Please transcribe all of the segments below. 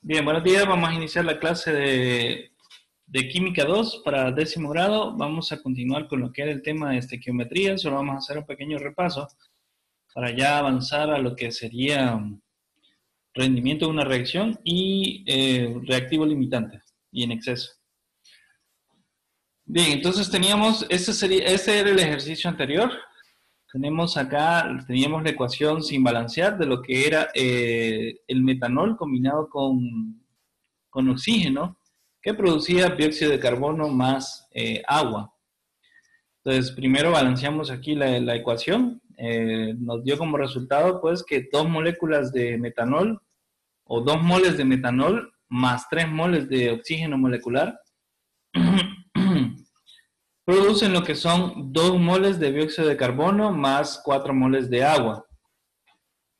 Bien, buenos días. Vamos a iniciar la clase de Química 2 para 10º grado. Vamos a continuar con lo que era el tema de estequiometría. Solo vamos a hacer un pequeño repaso para ya avanzar a lo que sería rendimiento de una reacción y reactivo limitante y en exceso. Bien, entonces teníamos, este era el ejercicio anterior. Tenemos acá, teníamos la ecuación sin balancear de lo que era el metanol combinado con oxígeno que producía dióxido de carbono más agua. Entonces, primero balanceamos aquí la ecuación. Nos dio como resultado, pues, que 2 moléculas de metanol o 2 moles de metanol más 3 moles de oxígeno molecular producen lo que son 2 moles de dióxido de carbono más 4 moles de agua.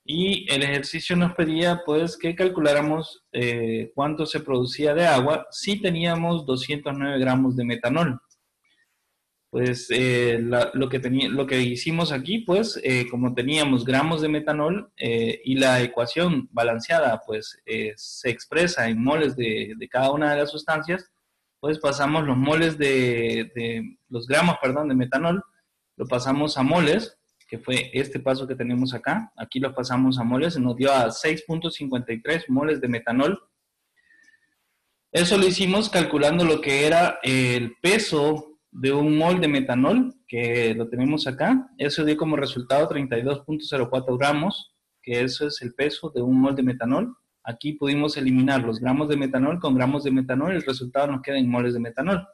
Y el ejercicio nos pedía, pues, que calculáramos cuánto se producía de agua si teníamos 209 gramos de metanol. Pues lo que hicimos aquí, pues, como teníamos gramos de metanol y la ecuación balanceada, pues, se expresa en moles de cada una de las sustancias, pues pasamos los moles los gramos, perdón, de metanol, lo pasamos a moles, que fue este paso que tenemos acá. Aquí lo pasamos a moles, nos dio a 6.53 moles de metanol. Eso lo hicimos calculando lo que era el peso de un mol de metanol, que lo tenemos acá. Eso dio como resultado 32.04 gramos, que eso es el peso de un mol de metanol. Aquí pudimos eliminar los gramos de metanol con gramos de metanol y el resultado nos queda en moles de metanol.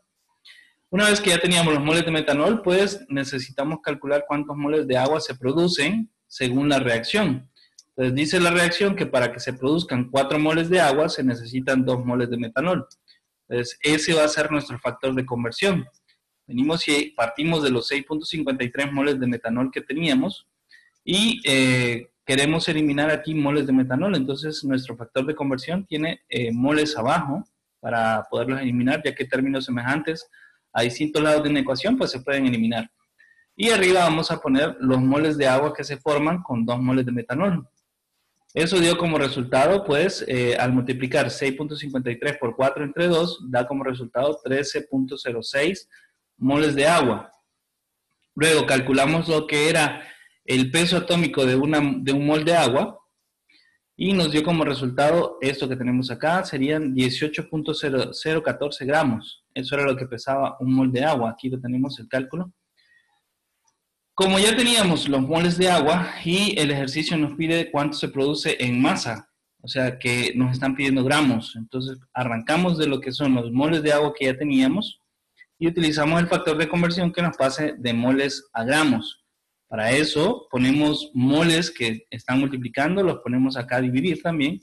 Una vez que ya teníamos los moles de metanol, pues necesitamos calcular cuántos moles de agua se producen según la reacción. Entonces dice la reacción que para que se produzcan 4 moles de agua se necesitan 2 moles de metanol. Entonces ese va a ser nuestro factor de conversión. Venimos y partimos de los 6.53 moles de metanol que teníamos y queremos eliminar aquí moles de metanol. Entonces nuestro factor de conversión tiene moles abajo para poderlos eliminar, ya que términos semejantes a distintos lados de una ecuación, pues se pueden eliminar. Y arriba vamos a poner los moles de agua que se forman con 2 moles de metanol. Eso dio como resultado, pues, al multiplicar 6.53 por 4 entre 2, da como resultado 13.06 moles de agua. Luego calculamos lo que era el peso atómico de un mol de agua y nos dio como resultado esto que tenemos acá, serían 18.0014 gramos. Eso era lo que pesaba un mol de agua. Aquí lo tenemos el cálculo. Como ya teníamos los moles de agua y el ejercicio nos pide cuánto se produce en masa, o sea que nos están pidiendo gramos, entonces arrancamos de lo que son los moles de agua que ya teníamos y utilizamos el factor de conversión que nos pase de moles a gramos. Para eso ponemos moles que están multiplicando, los ponemos acá a dividir también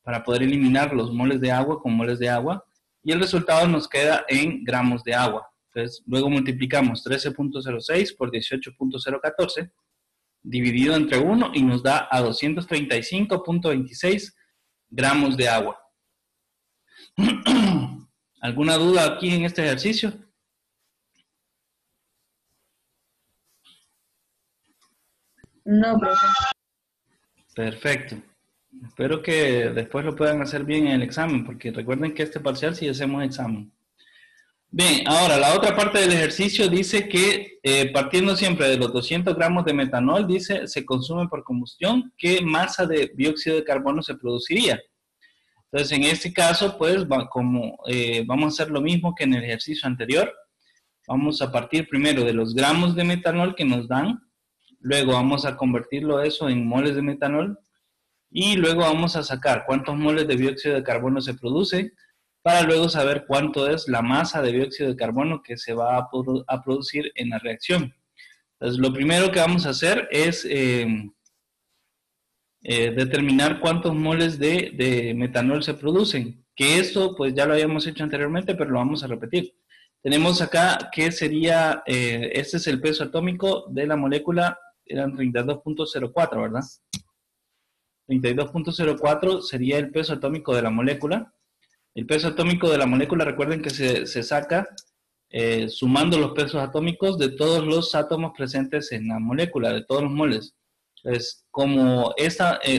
para poder eliminar los moles de agua con moles de agua y el resultado nos queda en gramos de agua. Entonces, luego multiplicamos 13.06 por 18.014 dividido entre 1 y nos da a 235.26 gramos de agua. ¿Alguna duda aquí en este ejercicio? No, profe. Perfecto. Espero que después lo puedan hacer bien en el examen, porque recuerden que este parcial sí hacemos examen. Bien, ahora la otra parte del ejercicio dice que partiendo siempre de los 200 gramos de metanol, dice, se consume por combustión, ¿qué masa de dióxido de carbono se produciría? Entonces, en este caso, pues, vamos a hacer lo mismo que en el ejercicio anterior. Vamos a partir primero de los gramos de metanol que nos dan, luego vamos a convertirlo eso en moles de metanol, y luego vamos a sacar cuántos moles de dióxido de carbono se produce, para luego saber cuánto es la masa de dióxido de carbono que se va a producir en la reacción. Entonces, lo primero que vamos a hacer es determinar cuántos moles de metanol se producen, que esto pues ya lo habíamos hecho anteriormente, pero lo vamos a repetir. Tenemos acá que sería, este es el peso atómico de la molécula, eran 32.04, ¿verdad? 32.04 sería el peso atómico de la molécula. El peso atómico de la molécula, recuerden que se saca sumando los pesos atómicos de todos los átomos presentes en la molécula, de todos los moles. Entonces, como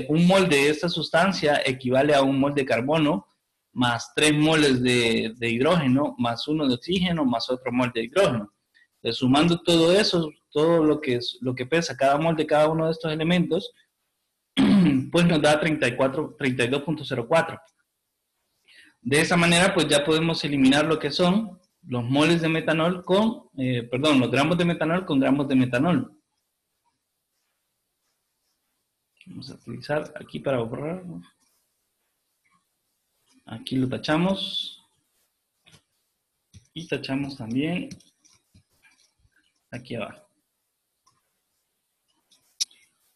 un mol de esta sustancia equivale a un mol de carbono, más 3 moles de hidrógeno, más 1 de oxígeno, más otro mol de hidrógeno. Entonces, sumando todo eso, todo lo que pesa cada mol de cada uno de estos elementos, pues nos da 32.04. De esa manera, pues ya podemos eliminar lo que son los moles de metanol los gramos de metanol con gramos de metanol. Vamos a utilizar aquí para borrar. Aquí lo tachamos. Y tachamos también aquí abajo.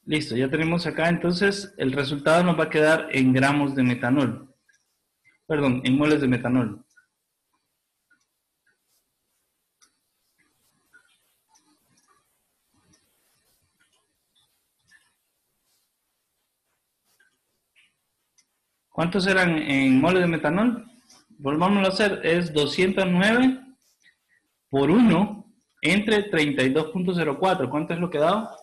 Listo, ya tenemos acá, entonces el resultado nos va a quedar en gramos de metanol. Perdón, en moles de metanol. ¿Cuántos eran en moles de metanol? Volvámoslo a hacer, es 209 por 1 entre 32.04. ¿Cuánto es lo que da?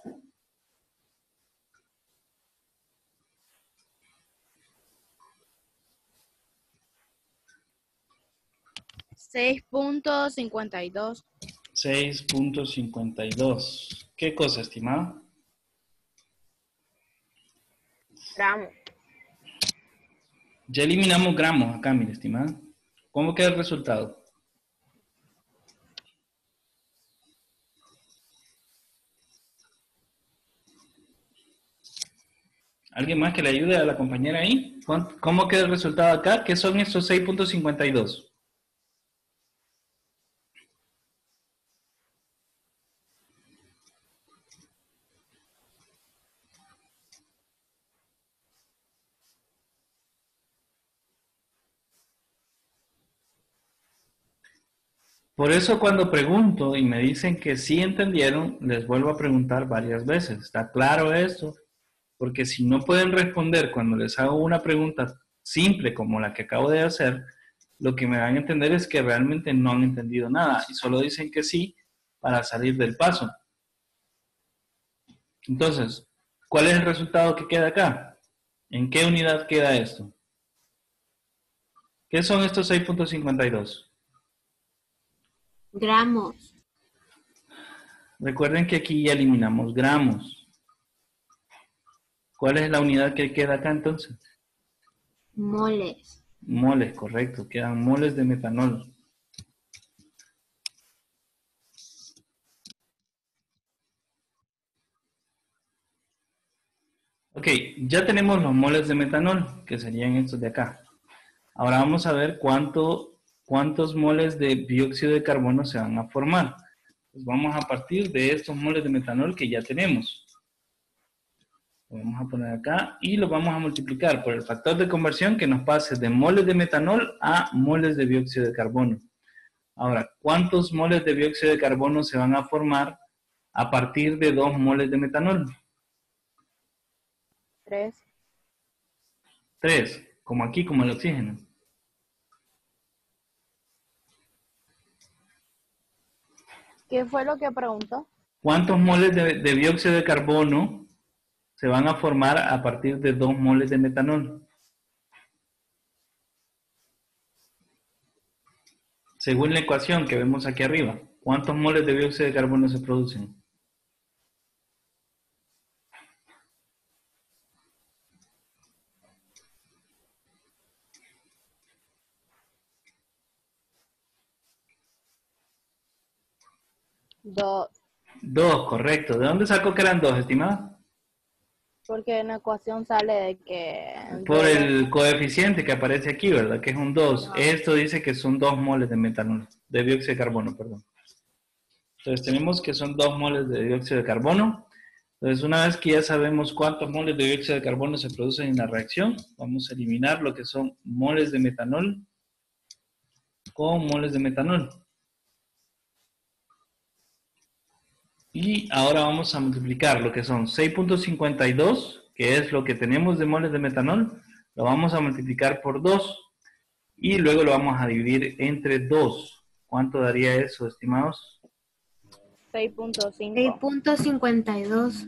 6.52. 6.52. ¿Qué cosa, estimado? Gramos. Ya eliminamos gramos acá, mire, estimado. ¿Cómo queda el resultado? ¿Alguien más que le ayude a la compañera ahí? ¿Cómo queda el resultado acá? ¿Qué son estos 6.52? Por eso cuando pregunto y me dicen que sí entendieron, les vuelvo a preguntar varias veces. ¿Está claro esto? Porque si no pueden responder cuando les hago una pregunta simple como la que acabo de hacer, lo que me dan a entender es que realmente no han entendido nada y solo dicen que sí para salir del paso. Entonces, ¿cuál es el resultado que queda acá? ¿En qué unidad queda esto? ¿Qué son estos 6.52? Gramos. Recuerden que aquí ya eliminamos gramos. ¿Cuál es la unidad que queda acá entonces? Moles. Moles, correcto. Quedan moles de metanol. Ok, ya tenemos los moles de metanol, que serían estos de acá. Ahora vamos a ver cuántos moles de dióxido de carbono se van a formar. Pues vamos a partir de estos moles de metanol que ya tenemos. Lo vamos a poner acá y lo vamos a multiplicar por el factor de conversión que nos pase de moles de metanol a moles de dióxido de carbono. Ahora, ¿cuántos moles de dióxido de carbono se van a formar a partir de 2 moles de metanol? 3. 3, como aquí, como el oxígeno. ¿Qué fue lo que preguntó? ¿Cuántos moles de dióxido de carbono se van a formar a partir de 2 moles de metanol? Según la ecuación que vemos aquí arriba, ¿cuántos moles de dióxido de carbono se producen? Dos. 2, correcto. ¿De dónde sacó que eran 2, estimado? Porque en la ecuación sale de que... Por el coeficiente que aparece aquí, ¿verdad? Que es un 2. Esto dice que son 2 moles de metanol, de dióxido de carbono, perdón. Entonces tenemos que son 2 moles de dióxido de carbono. Entonces una vez que ya sabemos cuántos moles de dióxido de carbono se producen en la reacción, vamos a eliminar lo que son moles de metanol con moles de metanol. Y ahora vamos a multiplicar lo que son 6.52, que es lo que tenemos de moles de metanol, lo vamos a multiplicar por 2 y luego lo vamos a dividir entre 2. ¿Cuánto daría eso, estimados? 6.5. 6.52.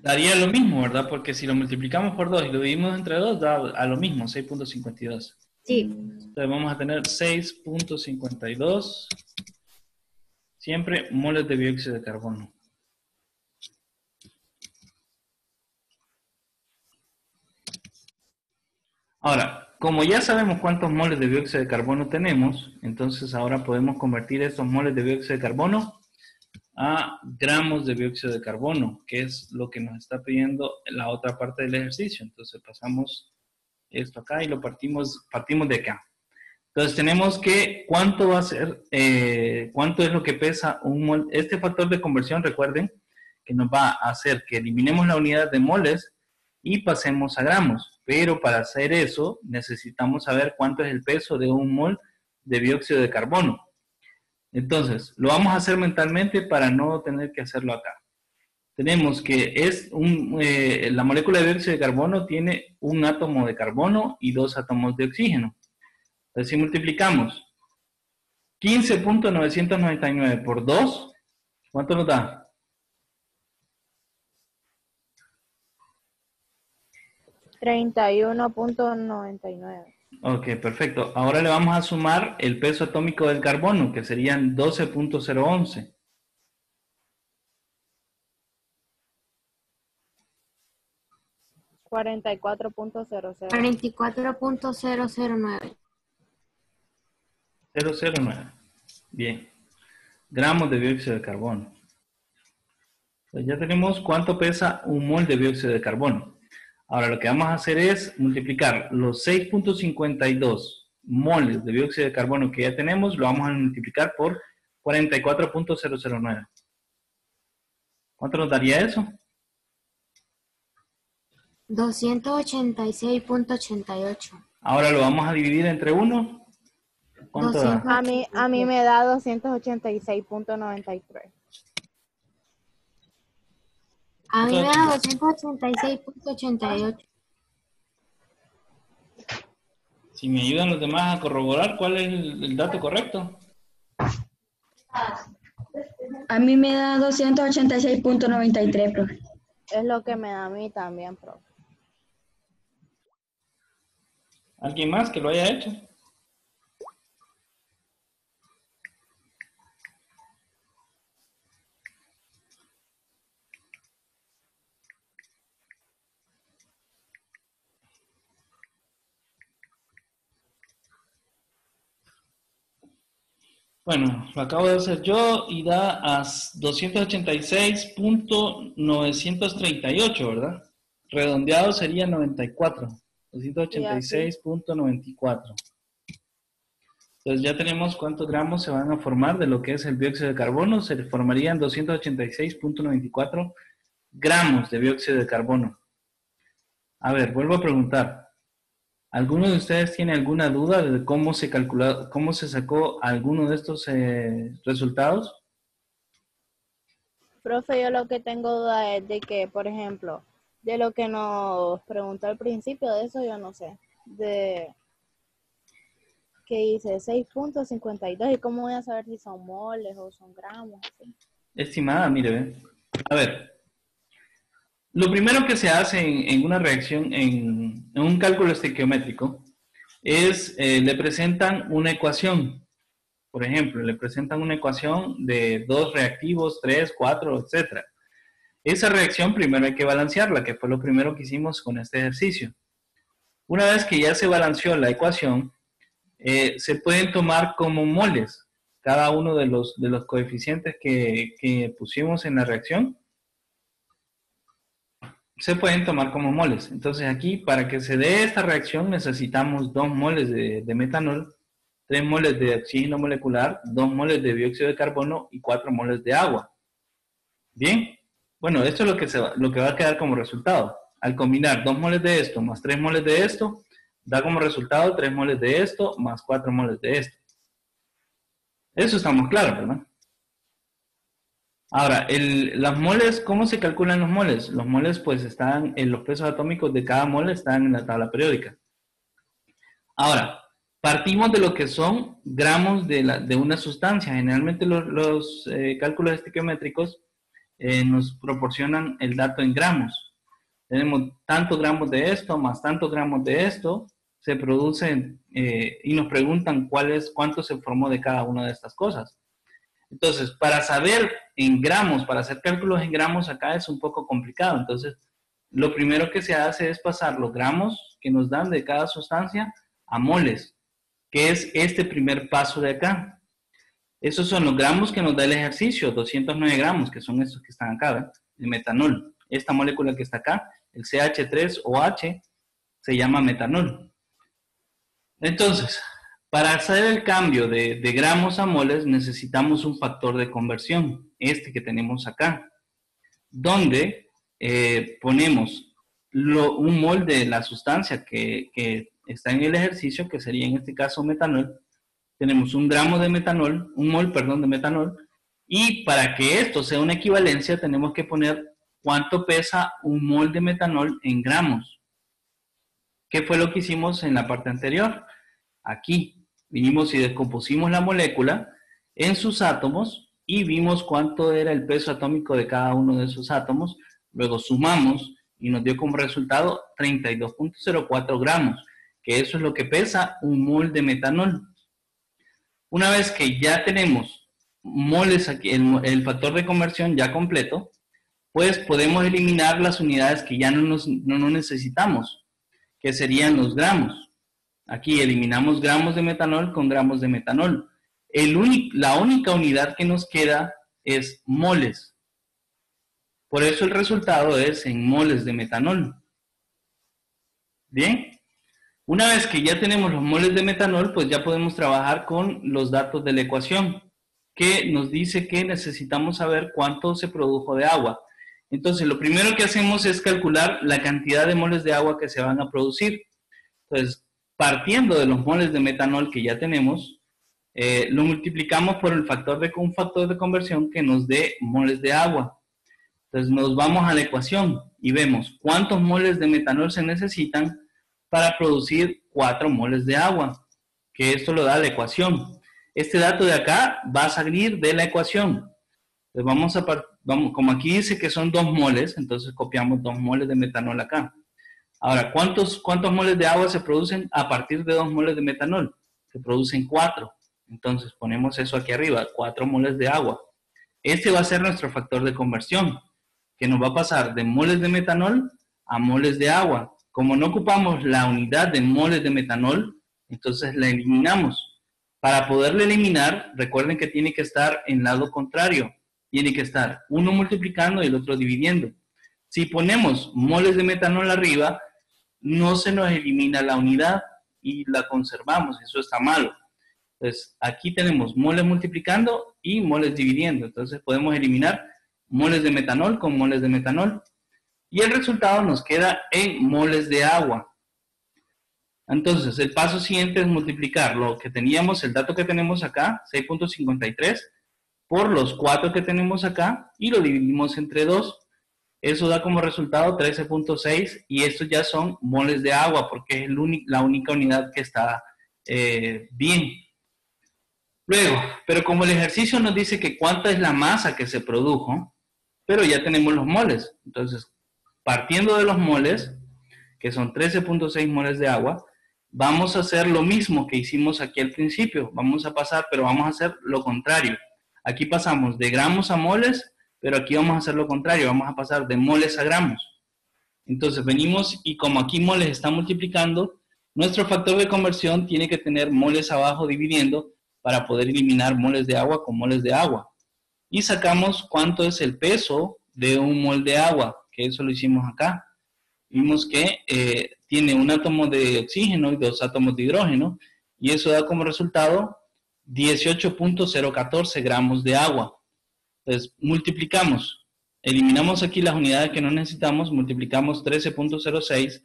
Daría lo mismo, ¿verdad? Porque si lo multiplicamos por 2 y lo dividimos entre 2, da a lo mismo, 6.52. Sí. Entonces vamos a tener 6.52 siempre moles de dióxido de carbono. Ahora, como ya sabemos cuántos moles de dióxido de carbono tenemos, entonces ahora podemos convertir estos moles de dióxido de carbono a gramos de dióxido de carbono, que es lo que nos está pidiendo la otra parte del ejercicio. Entonces pasamos esto acá y lo partimos de acá. Entonces tenemos que cuánto va a ser, cuánto es lo que pesa un mol. Este factor de conversión, recuerden, que nos va a hacer que eliminemos la unidad de moles y pasemos a gramos. Pero para hacer eso necesitamos saber cuánto es el peso de un mol de dióxido de carbono. Entonces, lo vamos a hacer mentalmente para no tener que hacerlo acá. Tenemos que la molécula de dióxido de carbono tiene un átomo de carbono y 2 átomos de oxígeno. Entonces, si multiplicamos 15.999 por 2, ¿cuánto nos da? 31.99. Ok, perfecto. Ahora le vamos a sumar el peso atómico del carbono, que serían 12.011. 44.00. 44.009. 009. Bien. Gramos de dióxido de carbono. Entonces ya tenemos cuánto pesa un mol de dióxido de carbono. Ahora lo que vamos a hacer es multiplicar los 6.52 moles de dióxido de carbono que ya tenemos, lo vamos a multiplicar por 44.009. ¿Cuánto nos daría eso? 286.88. Ahora lo vamos a dividir entre 1. ¿Cuánto da? A mí me da 286.93. A mí me da 286.88. Si me ayudan los demás a corroborar cuál es el dato correcto. A mí me da 286.93, profe. Es lo que me da a mí también, profe. ¿Alguien más que lo haya hecho? Bueno, lo acabo de hacer yo y da a 286.938, ¿verdad? Redondeado sería 94. 286.94. Entonces ya tenemos cuántos gramos se van a formar de lo que es el dióxido de carbono. Se formarían 286.94 gramos de dióxido de carbono. A ver, vuelvo a preguntar. ¿Alguno de ustedes tiene alguna duda de cómo se calculó, cómo se sacó alguno de estos resultados? Profe, yo lo que tengo duda es de que, por ejemplo, de lo que nos preguntó al principio, de eso yo no sé. De que dice 6.52 y cómo voy a saber si son moles o son gramos. ¿Sí? Estimada, mire, ve. A ver. Lo primero que se hace en una reacción, en un cálculo estequiométrico, es le presentan una ecuación. Por ejemplo, le presentan una ecuación de 2 reactivos, 3, 4, etc. Esa reacción primero hay que balancearla, que fue lo primero que hicimos con este ejercicio. Una vez que ya se balanceó la ecuación, se pueden tomar como moles cada uno de los coeficientes que pusimos en la reacción. Se pueden tomar como moles. Entonces aquí, para que se dé esta reacción, necesitamos 2 moles de metanol, 3 moles de oxígeno molecular, 2 moles de dióxido de carbono y 4 moles de agua. Bien, bueno, esto es lo que va a quedar como resultado. Al combinar 2 moles de esto más 3 moles de esto, da como resultado 3 moles de esto más 4 moles de esto. Eso estamos claros, ¿verdad? Ahora, las moles, ¿cómo se calculan los moles? Los moles, pues, están en los pesos atómicos de cada mole, están en la tabla periódica. Ahora, partimos de lo que son gramos de una sustancia. Generalmente los cálculos estequiométricos nos proporcionan el dato en gramos. Tenemos tantos gramos de esto, más tantos gramos de esto, se producen y nos preguntan cuánto se formó de cada una de estas cosas. Entonces, para saber en gramos, para hacer cálculos en gramos, acá es un poco complicado. Entonces, lo primero que se hace es pasar los gramos que nos dan de cada sustancia a moles, que es este primer paso de acá. Esos son los gramos que nos da el ejercicio, 209 gramos, que son estos que están acá, ¿ven? De metanol. Esta molécula que está acá, el CH3OH, se llama metanol. Entonces, para hacer el cambio de gramos a moles necesitamos un factor de conversión, este que tenemos acá, donde ponemos un mol de la sustancia que está en el ejercicio, que sería en este caso metanol. Tenemos un gramo de metanol, un mol, perdón, de metanol, y para que esto sea una equivalencia tenemos que poner cuánto pesa un mol de metanol en gramos. ¿Qué fue lo que hicimos en la parte anterior? Aquí vinimos y descompusimos la molécula en sus átomos y vimos cuánto era el peso atómico de cada uno de esos átomos. Luego sumamos y nos dio como resultado 32.04 gramos, que eso es lo que pesa un mol de metanol. Una vez que ya tenemos moles aquí, el factor de conversión ya completo, pues podemos eliminar las unidades que ya no necesitamos, que serían los gramos. Aquí eliminamos gramos de metanol con gramos de metanol. La única unidad que nos queda es moles. Por eso el resultado es en moles de metanol. Bien. Una vez que ya tenemos los moles de metanol, pues ya podemos trabajar con los datos de la ecuación, que nos dice que necesitamos saber cuánto se produjo de agua. Entonces, lo primero que hacemos es calcular la cantidad de moles de agua que se van a producir. Entonces, partiendo de los moles de metanol que ya tenemos, lo multiplicamos por un factor de conversión que nos dé moles de agua. Entonces, nos vamos a la ecuación y vemos cuántos moles de metanol se necesitan para producir 4 moles de agua, que esto lo da la ecuación. Este dato de acá va a salir de la ecuación. Entonces como aquí dice que son 2 moles, entonces copiamos 2 moles de metanol acá. Ahora, ¿cuántos moles de agua se producen a partir de 2 moles de metanol? Se producen 4. Entonces ponemos eso aquí arriba, 4 moles de agua. Este va a ser nuestro factor de conversión, que nos va a pasar de moles de metanol a moles de agua. Como no ocupamos la unidad de moles de metanol, entonces la eliminamos. Para poderla eliminar, recuerden que tiene que estar en lado contrario. Tiene que estar uno multiplicando y el otro dividiendo. Si ponemos moles de metanol arriba, no se nos elimina la unidad y la conservamos. Eso está malo. Entonces, aquí tenemos moles multiplicando y moles dividiendo. Entonces, podemos eliminar moles de metanol con moles de metanol. Y el resultado nos queda en moles de agua. Entonces, el paso siguiente es multiplicar lo que teníamos, el dato que tenemos acá, 6.53, por los 4 que tenemos acá, y lo dividimos entre 2. Eso da como resultado 13.6, y estos ya son moles de agua, porque es la única unidad que está bien. Luego, pero como el ejercicio nos dice que cuánta es la masa que se produjo, pero ya tenemos los moles. Entonces, partiendo de los moles, que son 13.6 moles de agua, vamos a hacer lo mismo que hicimos aquí al principio. Vamos a pasar, pero vamos a hacer lo contrario. Aquí pasamos de gramos a moles, pero aquí vamos a hacer lo contrario. Vamos a pasar de moles a gramos. Entonces venimos y como aquí moles está multiplicando, nuestro factor de conversión tiene que tener moles abajo dividiendo para poder eliminar moles de agua con moles de agua. Y sacamos cuánto es el peso de un mol de agua, que eso lo hicimos acá. Vimos que tiene un átomo de oxígeno y 2 átomos de hidrógeno, y eso da como resultado 18.014 gramos de agua. Entonces, multiplicamos, eliminamos aquí las unidades que no necesitamos, multiplicamos 13.06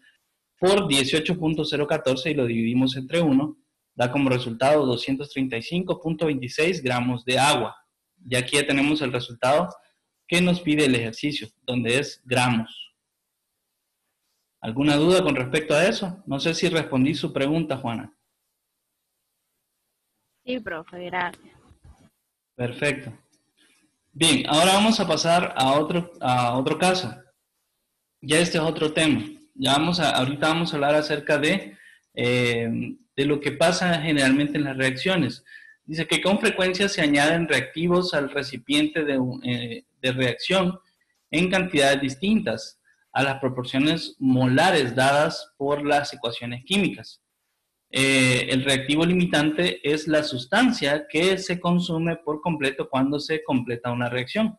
por 18.014 y lo dividimos entre 1, da como resultado 235.26 gramos de agua. Y aquí ya tenemos el resultado que nos pide el ejercicio, donde es gramos. ¿Alguna duda con respecto a eso? No sé si respondí su pregunta, Juana. Sí, profe, gracias. Perfecto. Bien, ahora vamos a pasar a otro caso. Ya este es otro tema. Ahorita vamos a hablar acerca de lo que pasa generalmente en las reacciones. Dice que con frecuencia se añaden reactivos al recipiente de reacción en cantidades distintas a las proporciones molares dadas por las ecuaciones químicas. El reactivo limitante es la sustancia que se consume por completo cuando se completa una reacción.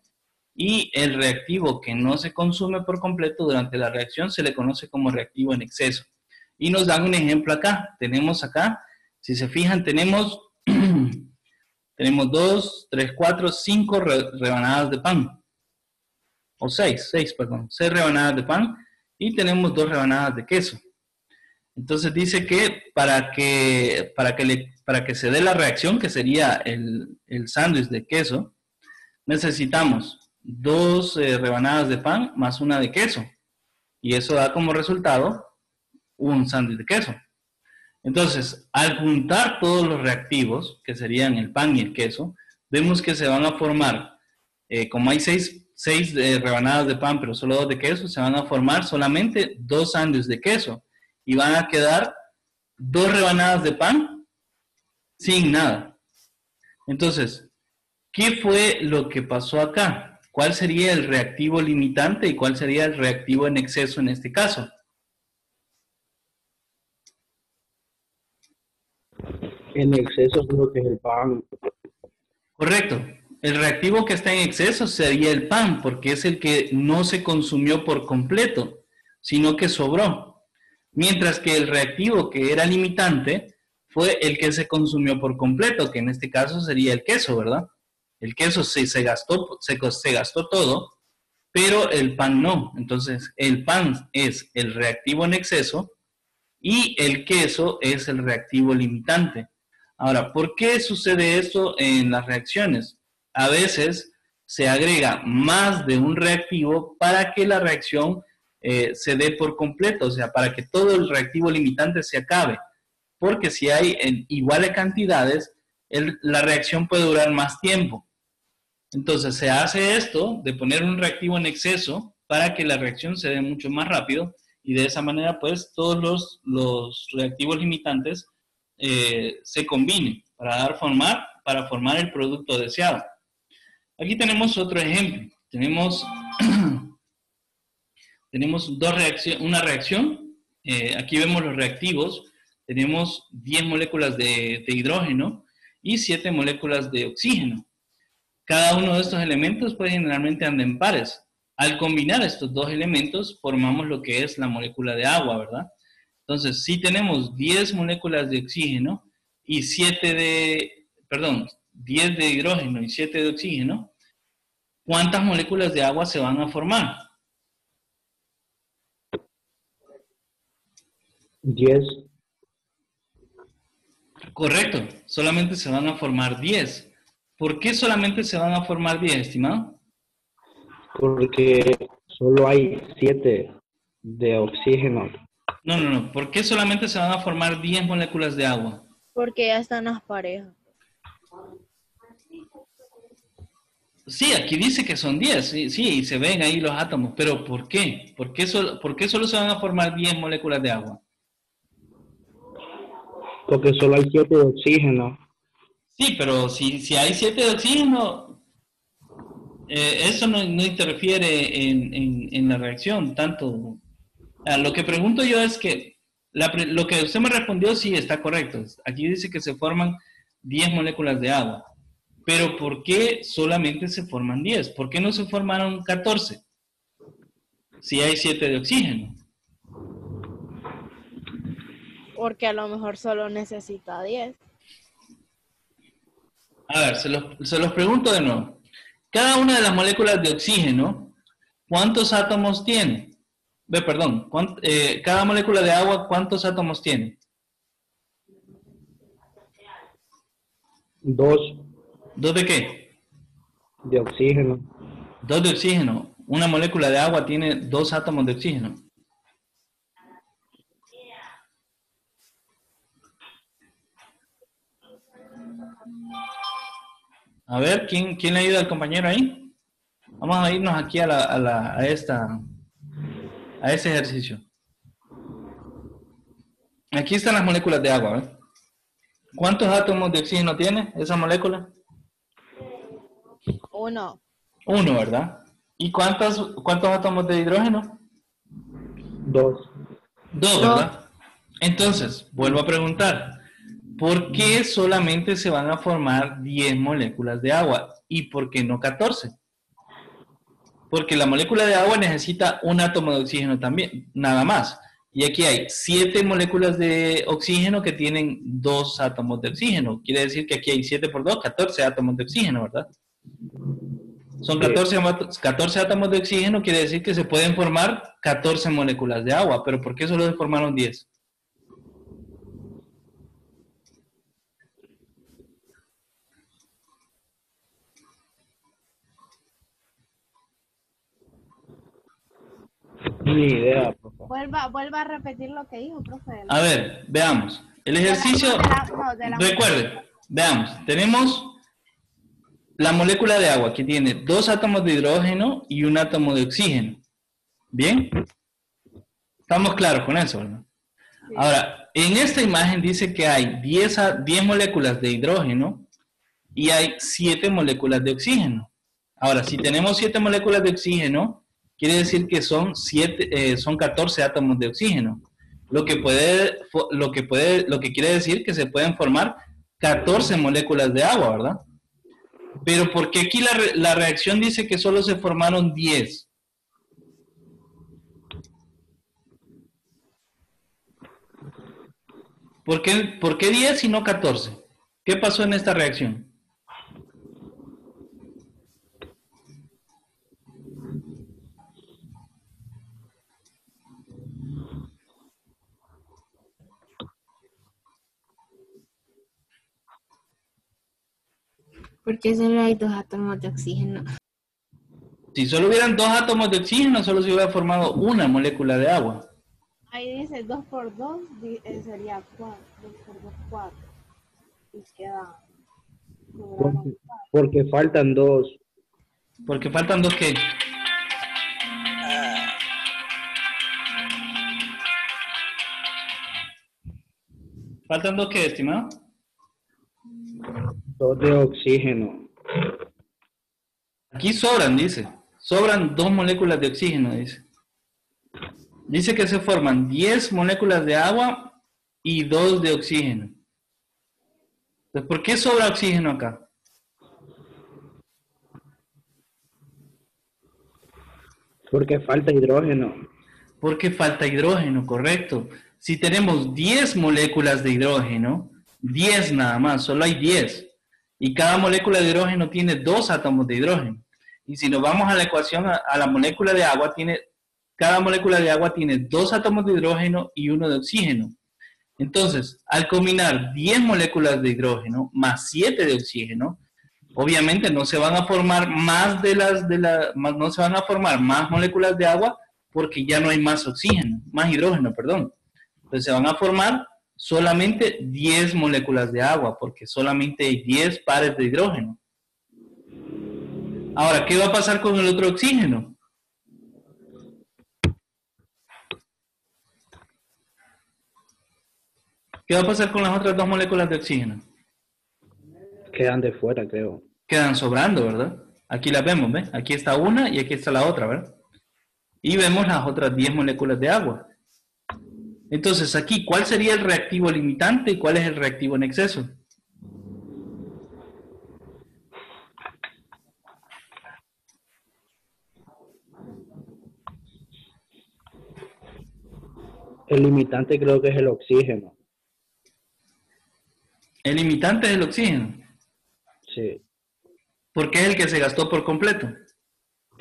Y el reactivo que no se consume por completo durante la reacción se le conoce como reactivo en exceso. Y nos dan un ejemplo acá. Tenemos acá, si se fijan, tenemos 2, 3, 4, 5 rebanadas de pan. O 6 rebanadas de pan. Y tenemos 2 rebanadas de queso. Entonces dice que para que se dé la reacción, que sería el sándwich de queso, necesitamos 2 rebanadas de pan más una de queso. Y eso da como resultado un sándwich de queso. Entonces, al juntar todos los reactivos, que serían el pan y el queso, vemos que se van a formar, como hay 6 rebanadas de pan, pero solo 2 de queso, se van a formar solamente 2 sándwiches de queso. Y van a quedar 2 rebanadas de pan sin nada. Entonces, ¿qué fue lo que pasó acá? ¿Cuál sería el reactivo limitante y cuál sería el reactivo en exceso en este caso? En exceso creo que es el pan. Correcto. El reactivo que está en exceso sería el pan, porque es el que no se consumió por completo, sino que sobró. Mientras que el reactivo que era limitante fue el que se consumió por completo, que en este caso sería el queso, ¿verdad? El queso se gastó todo, pero el pan no. Entonces, el pan es el reactivo en exceso y el queso es el reactivo limitante. Ahora, ¿por qué sucede esto en las reacciones? A veces se agrega más de un reactivo para que la reacción se dé por completo, o sea, para que todo el reactivo limitante se acabe. Porque si hay en iguales cantidades, la reacción puede durar más tiempo. Entonces se hace esto de poner un reactivo en exceso para que la reacción se dé mucho más rápido y de esa manera pues todos los reactivos limitantes se combinen para formar el producto deseado. Aquí tenemos otro ejemplo. Tenemos una reacción. Aquí vemos los reactivos. Tenemos 10 moléculas de hidrógeno y 7 moléculas de oxígeno. Cada uno de estos elementos pues generalmente anda en pares. Al combinar estos dos elementos formamos lo que es la molécula de agua, ¿verdad? Entonces, si tenemos 10 moléculas de oxígeno y 10 de hidrógeno y 7 de oxígeno, ¿cuántas moléculas de agua se van a formar? 10. Correcto, solamente se van a formar 10. ¿Por qué solamente se van a formar 10, estimado? Porque solo hay 7 de oxígeno. No. ¿Por qué solamente se van a formar 10 moléculas de agua? Porque ya están las parejas. Sí, aquí dice que son 10, sí, y se ven ahí los átomos, pero ¿por qué? ¿Por qué solo se van a formar 10 moléculas de agua? Porque solo hay 7 de oxígeno. Sí, pero si hay 7 de oxígeno, eso no interfiere en la reacción tanto. Lo que pregunto yo es que lo que usted me respondió sí está correcto. Aquí dice que se forman 10 moléculas de agua. Pero ¿por qué solamente se forman 10? ¿Por qué no se formaron 14? Si hay 7 de oxígeno. Porque a lo mejor solo necesita 10. A ver, se los pregunto de nuevo. Cada una de las moléculas de oxígeno, ¿cuántos átomos tiene? Cada molécula de agua, ¿cuántos átomos tiene? 2 ¿Dos de qué? de oxígeno. 2 de oxígeno. Una molécula de agua tiene 2 átomos de oxígeno. A ver, ¿quién le ayuda al compañero ahí? Vamos a irnos aquí a ese ejercicio. Aquí están las moléculas de agua, ¿ves? ¿Cuántos átomos de oxígeno tiene esa molécula? 1. Uno, ¿verdad? ¿Y cuántos átomos de hidrógeno? 2. Dos, ¿verdad? Entonces, vuelvo a preguntar, ¿por qué solamente se van a formar 10 moléculas de agua? ¿Y por qué no 14? Porque la molécula de agua necesita un átomo de oxígeno también, nada más. Y aquí hay 7 moléculas de oxígeno que tienen 2 átomos de oxígeno. Quiere decir que aquí hay 7 por 2, 14 átomos de oxígeno, ¿verdad? Son 14 átomos de oxígeno, quiere decir que se pueden formar 14 moléculas de agua. ¿Pero por qué solo se formaron 10? Ni idea, profe. Vuelva a repetir lo que dijo, profe. A ver, veamos. El ejercicio, recuerden, veamos, tenemos la molécula de agua que tiene 2 átomos de hidrógeno y un átomo de oxígeno. ¿Bien? Estamos claros con eso, ¿verdad? Sí. Ahora, en esta imagen dice que hay 10 moléculas de hidrógeno y hay 7 moléculas de oxígeno. Ahora, si tenemos 7 moléculas de oxígeno, quiere decir que son 14 átomos de oxígeno. Lo que quiere decir que se pueden formar 14 moléculas de agua, ¿verdad? Pero ¿por qué aquí la reacción dice que solo se formaron 10? ¿Por qué 10 y no 14? ¿Qué pasó en esta reacción? Porque solo hay 2 átomos de oxígeno. Si solo hubieran 2 átomos de oxígeno, solo se hubiera formado una molécula de agua. Ahí dice 2 por 2 sería 4. 2 por 2, 4. Y queda. Porque faltan 2. Porque faltan 2 ¿qué? ¿Faltan 2 qué, estimado? 2 de oxígeno. Aquí sobran, dice. Sobran 2 moléculas de oxígeno, dice. Dice que se forman 10 moléculas de agua y 2 de oxígeno. Entonces, ¿por qué sobra oxígeno acá? Porque falta hidrógeno. Porque falta hidrógeno, correcto. Si tenemos 10 moléculas de hidrógeno, 10 nada más, solo hay 10. Y cada molécula de hidrógeno tiene 2 átomos de hidrógeno. Y si nos vamos a la ecuación, a la molécula de agua, cada molécula de agua tiene 2 átomos de hidrógeno y 1 de oxígeno. Entonces, al combinar 10 moléculas de hidrógeno más 7 de oxígeno, obviamente no se van a formar no se van a formar más moléculas de agua porque ya no hay más hidrógeno, perdón. Entonces se van a formar solamente 10 moléculas de agua porque solamente hay 10 pares de hidrógeno. Ahora, ¿qué va a pasar con el otro oxígeno? ¿Qué va a pasar con las otras 2 moléculas de oxígeno? Quedan de fuera, creo. Quedan sobrando, ¿verdad? Aquí las vemos, ¿ves? Aquí está una y aquí está la otra, ¿verdad? Y vemos las otras 10 moléculas de agua. Entonces, aquí, ¿cuál sería el reactivo limitante y cuál es el reactivo en exceso? El limitante creo que es el oxígeno. El limitante es el oxígeno, Sí. porque es el que se gastó por completo.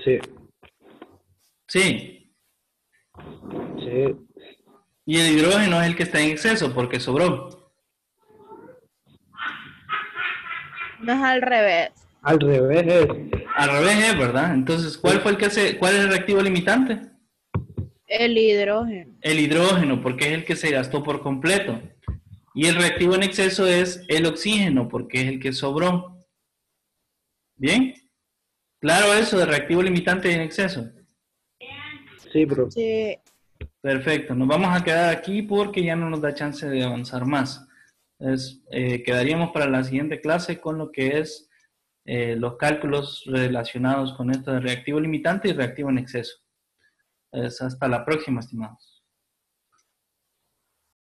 Sí. Sí. Sí. Y el hidrógeno es el que está en exceso porque sobró. No es al revés. Al revés es. Al revés es, ¿verdad? Entonces, ¿cuál es el reactivo limitante? El hidrógeno. El hidrógeno, porque es el que se gastó por completo. Y el reactivo en exceso es el oxígeno, porque es el que sobró. ¿Bien? Claro eso de reactivo limitante y en exceso. Sí, profe. Sí. Perfecto, nos vamos a quedar aquí porque ya no nos da chance de avanzar más. Quedaríamos para la siguiente clase con lo que es los cálculos relacionados con esto de reactivo limitante y reactivo en exceso. Hasta la próxima, estimados.